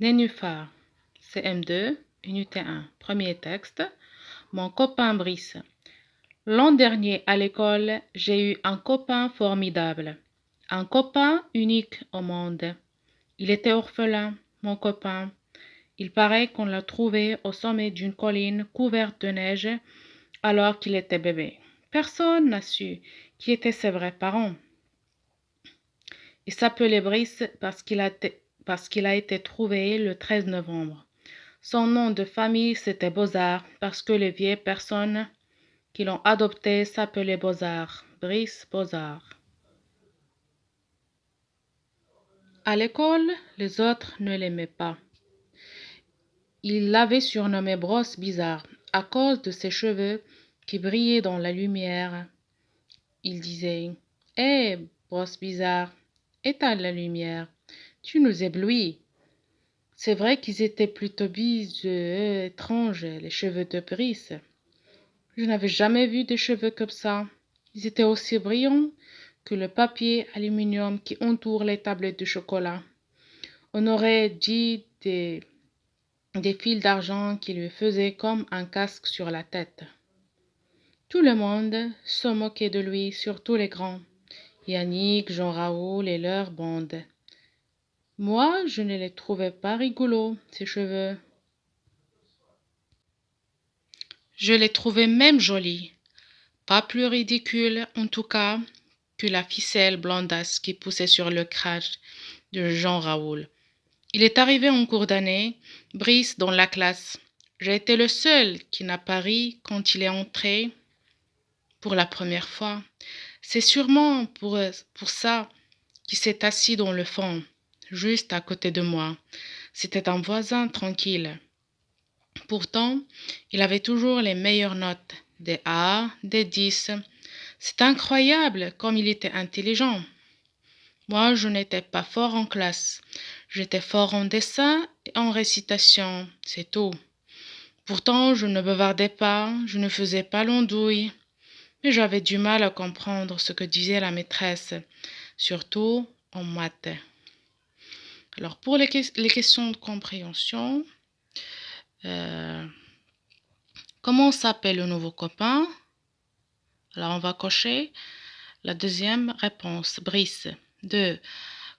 Nénuphar, CM2, Unité 1, premier texte. Mon copain Brice. L'an dernier à l'école, j'ai eu un copain formidable, un copain unique au monde. Il était orphelin, mon copain. Il paraît qu'on l'a trouvé au sommet d'une colline couverte de neige alors qu'il était bébé. Personne n'a su qui étaient ses vrais parents. Il s'appelait Brice parce qu'il a été trouvé le 13 novembre. Son nom de famille, c'était Bozard, parce que les vieilles personnes qui l'ont adopté s'appelaient Bozard, Brice Bozard. À l'école, les autres ne l'aimaient pas. Ils l'avaient surnommé Brosse Bizarre à cause de ses cheveux qui brillaient dans la lumière. Ils disaient: Hé, Brosse Bizarre, éteins la lumière, tu nous éblouis. C'est vrai qu'ils étaient plutôt étranges, les cheveux de Brice. Je n'avais jamais vu des cheveux comme ça. Ils étaient aussi brillants que le papier aluminium qui entoure les tablettes de chocolat. On aurait dit des fils d'argent qui lui faisaient comme un casque sur la tête. Tout le monde se moquait de lui, surtout les grands. Yannick, Jean-Raoul et leur bande. Moi, je ne les trouvais pas rigolos, ces cheveux. Je les trouvais même jolis. Pas plus ridicules, en tout cas, que la ficelle blondasse qui poussait sur le crâne de Jean-Raoul. Il est arrivé en cours d'année, Brice dans la classe. J'ai été le seul qui n'a pas ri quand il est entré pour la première fois. C'est sûrement pour ça qu'il s'est assis dans le fond, juste à côté de moi. C'était un voisin tranquille. Pourtant, il avait toujours les meilleures notes, des A, des 10. C'est incroyable comme il était intelligent. Moi, je n'étais pas fort en classe. J'étais fort en dessin et en récitation, c'est tout. Pourtant, je ne bavardais pas, je ne faisais pas l'andouille, mais j'avais du mal à comprendre ce que disait la maîtresse, surtout en maths. Alors, pour les questions de compréhension, comment s'appelle le nouveau copain? Alors, on va cocher la deuxième réponse, Brice. 2.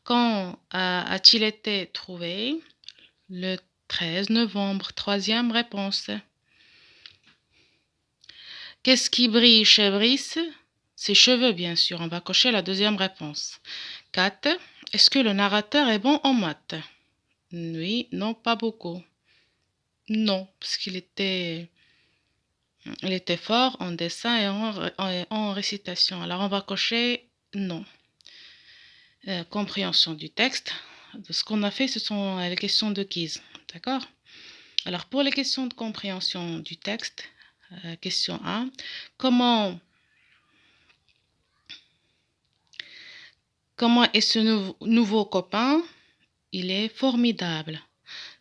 Quand a-t-il été trouvé? Le 13 novembre. Troisième réponse. Qu'est-ce qui brille chez Brice? Ses cheveux, bien sûr. On va cocher la deuxième réponse. 4. Est-ce que le narrateur est bon en maths? Oui, non, pas beaucoup. Non, parce qu'il était fort en dessin et en récitation. Alors, on va cocher non. Compréhension du texte. Ce qu'on a fait, ce sont les questions de quiz. D'accord? Alors, pour les questions de compréhension du texte, question 1. Comment est ce nouveau copain? Il est formidable.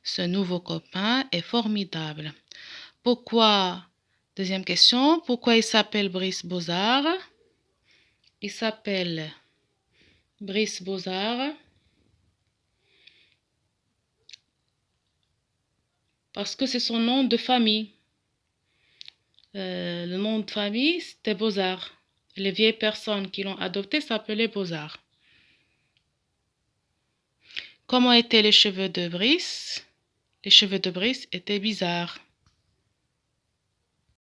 Ce nouveau copain est formidable. Pourquoi? Deuxième question. Pourquoi il s'appelle Brice Bozard? Il s'appelle Brice Bozard parce que c'est son nom de famille. Le nom de famille, c'était Bozard. Les vieilles personnes qui l'ont adopté s'appelaient Bozard. Comment étaient les cheveux de Brice? Les cheveux de Brice étaient bizarres.